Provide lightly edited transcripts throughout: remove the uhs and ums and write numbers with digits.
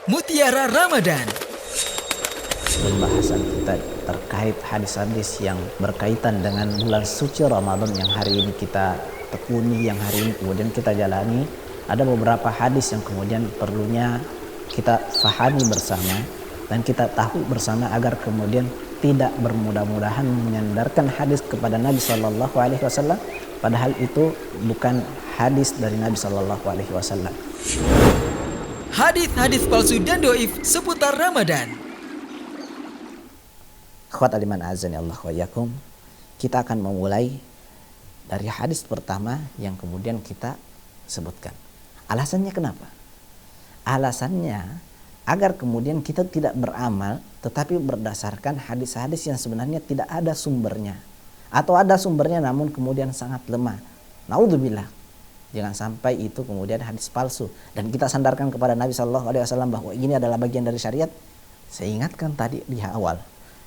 Mutiara Ramadan. Pembahasan kita terkait hadis-hadis yang berkaitan dengan bulan suci Ramadan yang hari ini kita tekuni, yang hari ini kemudian kita jalani. Ada beberapa hadis yang kemudian perlunya kita fahami bersama dan kita tahu bersama agar kemudian tidak bermudah-mudahan menyandarkan hadis kepada Nabi Shallallahu Alaihi Wasallam, padahal itu bukan hadis dari Nabi Shallallahu Alaihi Wasallam. Hadis-hadis palsu dan doif seputar Ramadan. Akhwat aliman azani Allah wa yakum. Kita akan memulai dari hadis pertama yang kemudian kita sebutkan. Alasannya kenapa? Alasannya agar kemudian kita tidak beramal tetapi berdasarkan hadis-hadis yang sebenarnya tidak ada sumbernya, atau ada sumbernya namun kemudian sangat lemah. Naudzubillah. Jangan sampai itu kemudian hadis palsu dan kita sandarkan kepada Nabi Shallallahu Alaihi Wasallam bahwa ini adalah bagian dari syariat. Saya ingatkan tadi di awal,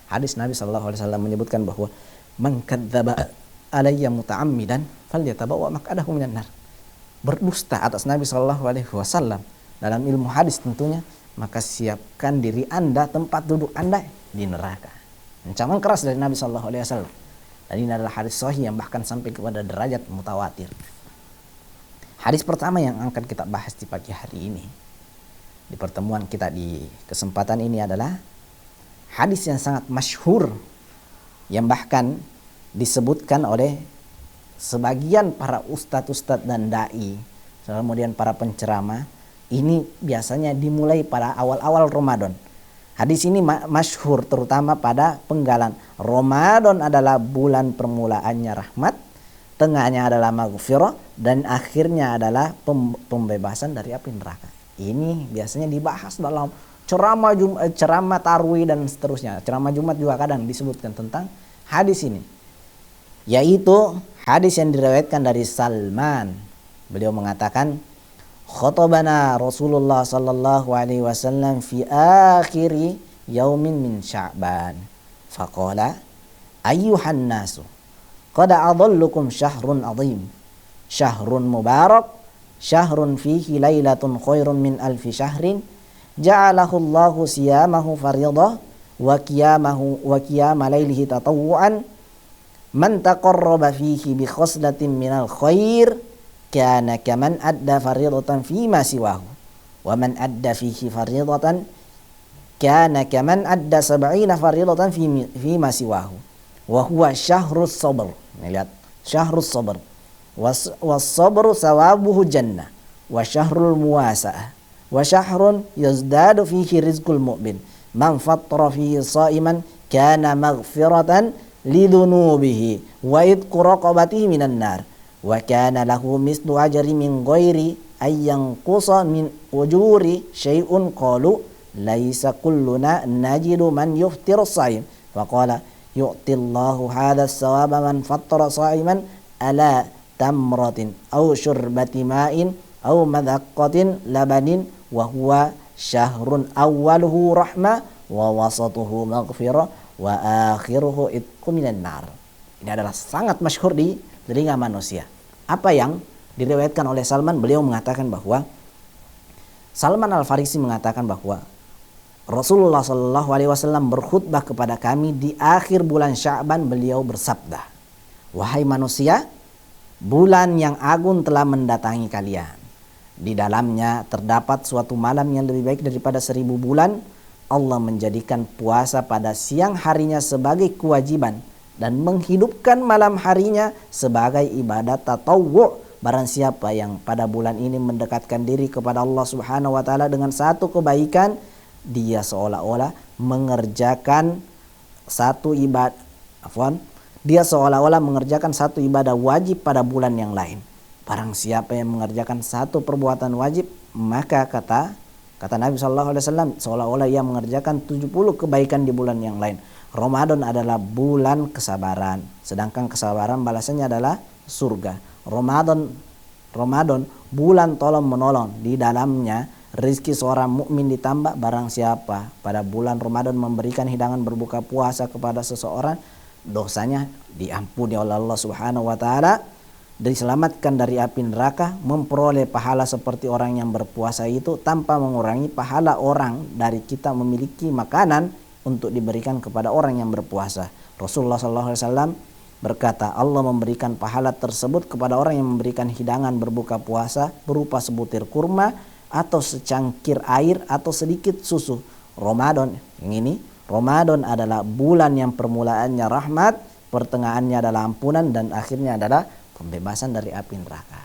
hadis Nabi Shallallahu Alaihi Wasallam menyebutkan bahwa man kadzdzaba alayya muta'ammidan falyatabawwa maq'adahu minan nar. Berdusta atas Nabi Shallallahu Alaihi Wasallam dalam ilmu hadis tentunya, maka siapkan diri Anda, tempat duduk Anda di neraka. Ancaman keras dari Nabi Shallallahu Alaihi Wasallam. Dan ini adalah hadis sahih yang bahkan sampai kepada derajat mutawatir. Hadis pertama yang akan kita bahas di pagi hari ini, di pertemuan kita di kesempatan ini adalah hadis yang sangat masyhur, yang bahkan disebutkan oleh sebagian para ustadz-ustadz dan da'i, kemudian para penceramah. Ini biasanya dimulai pada awal-awal Ramadan. Hadis ini masyhur terutama pada penggalan. Ramadan adalah bulan permulaannya rahmat, tengahnya adalah maghfirah, dan akhirnya adalah pembebasan dari api neraka. Ini biasanya dibahas dalam ceramah tarwih dan seterusnya. Ceramah Jumat juga kadang disebutkan tentang hadis ini, yaitu hadis yang diriwayatkan dari Salman. Beliau mengatakan, "Khatabana Rasulullah sallallahu alaihi wasallam fi akhiri yaumin min Sya'ban. Faqala, ayyuhan nasu, qad adallukum syahrun azim, syahrun mubarak, syahrun fihi lailatun khairun min alfi syahrin, ja'alahu Allahu siyamahu faridah wa qiyama lailihi tatawwu'an, man taqarraba fihi bi khaslatin minal khair kana kaman adda faridatan fima siwahu, wa man adda fihi faridatan kana kaman adda sab'ina faridatan fima siwahu, wa huwa syahrus sabr." Lihat, syahrus sabr. Was sabru sawabuhu jannah wa syahrul muwasa'ah wa syahrun yazdadu fihi rizqul mu'min, man fattara fihi sha'iman kana maghfiratan lidunubihi wa idqu raqabatihi minan nar wa kana lahu mislu ajri min ghairi ayyan qusa min ujuri syai'un. Qalu laisa kulluna najidu man yuftiru sha'im, faqala yu'tillahu hadha as-sawaba man fattara sha'iman ala tamratin aw syurbati ma'in aw madhaqqatin labanin wa huwa syahrun awwaluhu rahmah wa wasatuhu maghfirah wa akhiruhu itqu minan nar. Ini adalah sangat masyhur di telinga manusia. Apa yang diriwayatkan oleh Salman? Beliau mengatakan bahwa Salman Al-Farisi mengatakan bahwa Rasulullah Shallallahu Alaihi Wasallam berkhutbah kepada kami di akhir bulan Sya'ban. Beliau bersabda, "Wahai manusia, bulan yang agung telah mendatangi kalian. Di dalamnya terdapat suatu malam yang lebih baik daripada 1000 bulan. Allah menjadikan puasa pada siang harinya sebagai kewajiban dan menghidupkan malam harinya sebagai ibadat tatawwu'. Barang siapa yang pada bulan ini mendekatkan diri kepada Allah Subhanahu wa taala dengan satu kebaikan, dia seolah-olah mengerjakan satu ibadah wajib pada bulan yang lain. Barang siapa yang mengerjakan satu perbuatan wajib, maka kata Nabi sallallahu alaihi wasallam, seolah-olah ia mengerjakan 70 kebaikan di bulan yang lain." Ramadan adalah bulan kesabaran, sedangkan kesabaran balasannya adalah surga. Ramadan bulan tolong menolong, di dalamnya rizki seorang mukmin ditambah. Barang siapa pada bulan Ramadan memberikan hidangan berbuka puasa kepada seseorang, dosanya diampuni oleh Allah Subhanahu wa taala diselamatkan dari api neraka, memperoleh pahala seperti orang yang berpuasa itu tanpa mengurangi pahala orang dari kita memiliki makanan untuk diberikan kepada orang yang berpuasa. Rasulullah SAW berkata, Allah memberikan pahala tersebut kepada orang yang memberikan hidangan berbuka puasa berupa sebutir kurma atau secangkir air atau sedikit susu. Ramadan, yang ini Ramadan adalah bulan yang permulaannya rahmat, pertengahannya adalah ampunan, dan akhirnya adalah pembebasan dari api neraka.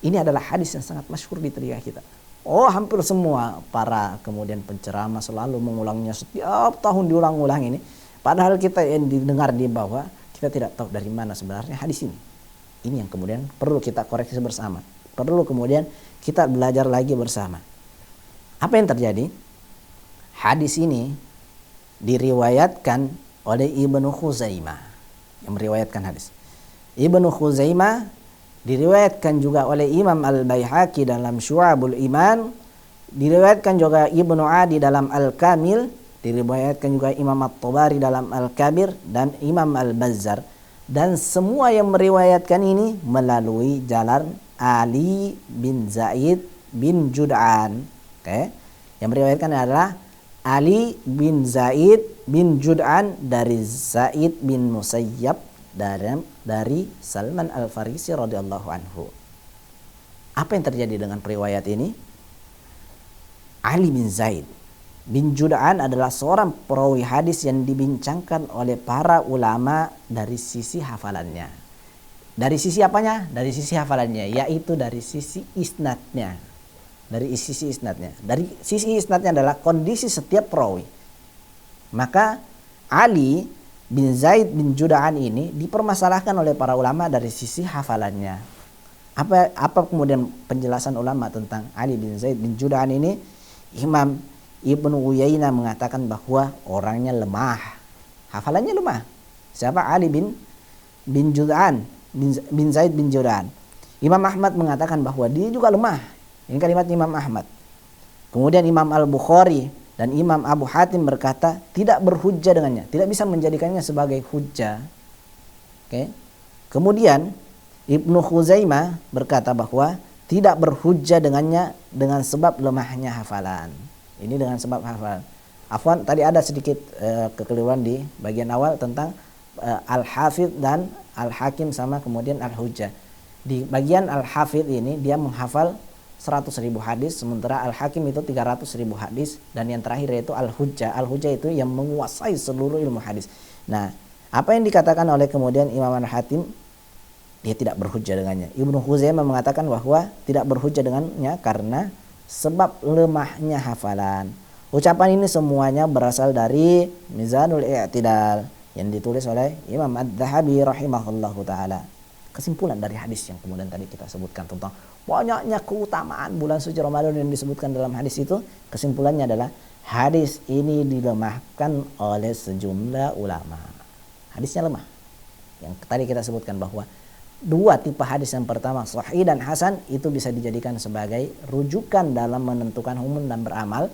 Ini adalah hadis yang sangat masyhur di telinga kita. Oh, hampir semua para kemudian penceramah selalu mengulangnya, setiap tahun diulang-ulang ini. Padahal kita yang didengar di bawah, kita tidak tahu dari mana sebenarnya hadis ini. Ini yang kemudian perlu kita koreksi bersama. Perlu kemudian kita belajar lagi bersama. Apa yang terjadi? Hadis ini diriwayatkan oleh Ibnu Khuzaimah yang meriwayatkan hadis. Ibnu Khuzaimah diriwayatkan juga oleh Imam Al-Baihaqi dalam Syu'abul Iman, diriwayatkan juga Ibnu Adi dalam Al-Kamil, diriwayatkan juga Imam At-Tabari dalam Al-Kabir dan Imam Al-Bazzar, dan semua yang meriwayatkan ini melalui jalan Ali bin Zaid bin Jud'an. Oke. Yang meriwayatkan adalah Ali bin Zaid bin Jud'an dari Zaid bin Musayyab dari Salman Al-Farisi radhiyallahu anhu. Apa yang terjadi dengan periwayat ini? Ali bin Zaid bin Jud'an adalah seorang perawi hadis yang dibincangkan oleh para ulama dari sisi hafalannya. Dari sisi apanya? Dari sisi hafalannya, yaitu dari sisi isnadnya. Dari sisi isnadnya. Dari sisi isnadnya adalah kondisi setiap perawi. Maka Ali bin Zaid bin Jud'an ini dipermasalahkan oleh para ulama dari sisi hafalannya. Apa kemudian penjelasan ulama tentang Ali bin Zaid bin Jud'an ini? Imam Ibnu Uyainah mengatakan bahwa orangnya lemah, hafalannya lemah. Siapa? Ali bin Jud'an bin Zaid bin Jud'an. Imam Ahmad mengatakan bahwa dia juga lemah. Ini kalimat Imam Ahmad. Kemudian Imam Al-Bukhari dan Imam Abu Hatim berkata tidak berhujjah dengannya, tidak bisa menjadikannya sebagai hujjah. Oke. Kemudian Ibnu Khuzaimah berkata bahwa tidak berhujjah dengannya dengan sebab lemahnya hafalan. Ini dengan sebab hafalan. Afwan, tadi ada sedikit kekeliruan di bagian awal tentang Al-Hafidh dan Al-Hakim sama kemudian Al-Hujjah. Di bagian Al-Hafidh ini dia menghafal 100.000 hadis, sementara Al-Hakim itu 300.000 hadis, dan yang terakhir yaitu Al-Hujjah. Al-Hujjah itu yang menguasai seluruh ilmu hadis. Nah, apa yang dikatakan oleh kemudian Imam Al-Hatim, dia tidak berhujjah dengannya. Ibnu Khuzaimah mengatakan bahwa tidak berhujjah dengannya karena sebab lemahnya hafalan. Ucapan ini semuanya berasal dari Mizanul I'tidal yang ditulis oleh Imam Ad-Dhahabi rahimahullahu taala. Kesimpulan dari hadis yang kemudian tadi kita sebutkan tentang banyaknya keutamaan bulan suci Ramadan yang disebutkan dalam hadis itu, kesimpulannya adalah hadis ini dilemahkan oleh sejumlah ulama. Hadisnya lemah. Yang tadi kita sebutkan bahwa dua tipe hadis, yang pertama sahih dan hasan, itu bisa dijadikan sebagai rujukan dalam menentukan hukum dan beramal.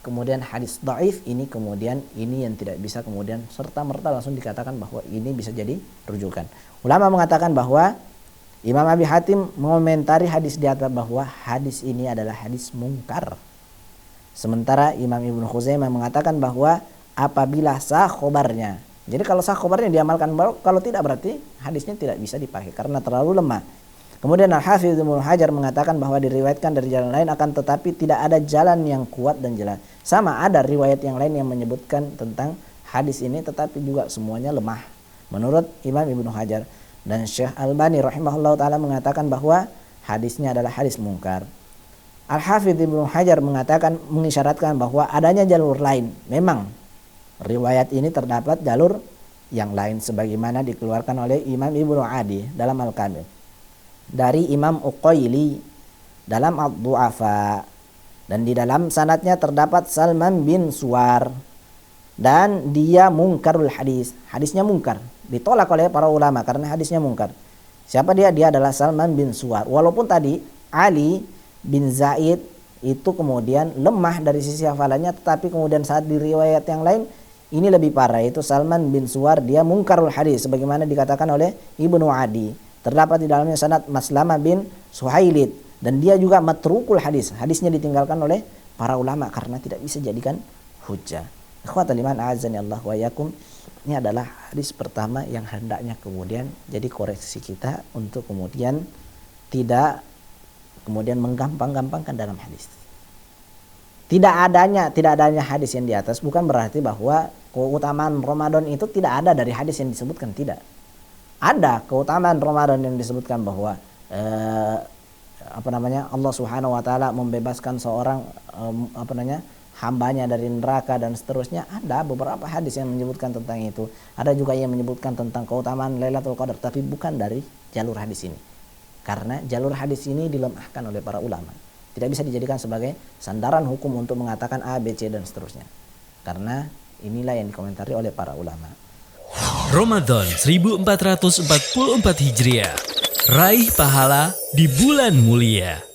Kemudian hadis dhaif ini kemudian ini yang tidak bisa kemudian serta-merta langsung dikatakan bahwa ini bisa jadi rujukan. Ulama mengatakan bahwa Imam Abi Hatim mengomentari hadis di atas bahwa hadis ini adalah hadis mungkar. Sementara Imam Ibnu Khuzaimah mengatakan bahwa apabila sah khobarnya. Jadi kalau sah khobarnya diamalkan, kalau tidak berarti hadisnya tidak bisa dipakai karena terlalu lemah. Kemudian Al-Hafidz Ibnu Hajar mengatakan bahwa diriwayatkan dari jalan lain, akan tetapi tidak ada jalan yang kuat dan jelas. Sama ada riwayat yang lain yang menyebutkan tentang hadis ini, tetapi juga semuanya lemah menurut Imam Ibnu Hajar. Dan Syekh Albani rahimahullah ta'ala mengatakan bahwa hadisnya adalah hadis mungkar. Al-Hafidz Ibnu Hajar mengatakan, mengisyaratkan bahwa adanya jalur lain. Memang riwayat ini terdapat jalur yang lain sebagaimana dikeluarkan oleh Imam Ibnu Adi dalam Al-Kamil, dari Imam Uqaili dalam Ad-Du'afa, dan di dalam sanadnya terdapat Salman bin Suwar, dan dia mungkarul hadis. Hadisnya mungkar, ditolak oleh para ulama karena hadisnya mungkar. Siapa dia? Dia adalah Salman bin Suwar. Walaupun tadi Ali bin Zaid itu kemudian lemah dari sisi hafalannya, tetapi kemudian saat di riwayat yang lain ini lebih parah, itu Salman bin Suwar dia mungkarul hadis sebagaimana dikatakan oleh Ibnu Adi. Terdapat di dalamnya sanad Maslamah bin Suhailid dan dia juga matrukul hadis. Hadisnya ditinggalkan oleh para ulama karena tidak bisa jadikan hujjah. Ikhwatal iman a'azzani Allah wa iyyakum. Ini adalah hadis pertama yang hendaknya kemudian jadi koreksi kita untuk kemudian tidak kemudian menggampang-gampangkan dalam hadis. Tidak adanya hadis yang di atas bukan berarti bahwa keutamaan Ramadan itu tidak ada dari hadis yang disebutkan, tidak. Ada keutamaan Ramadan yang disebutkan bahwa Allah Subhanahu wa taala membebaskan seorang hambanya dari neraka dan seterusnya. Ada beberapa hadis yang menyebutkan tentang itu. Ada juga yang menyebutkan tentang keutamaan Lailatul Qadar, tapi bukan dari jalur hadis ini. Karena jalur hadis ini dilemahkan oleh para ulama. Tidak bisa dijadikan sebagai sandaran hukum untuk mengatakan A, B, C dan seterusnya. Karena inilah yang dikomentari oleh para ulama. Ramadan 1444 Hijriah. Raih pahala di bulan mulia.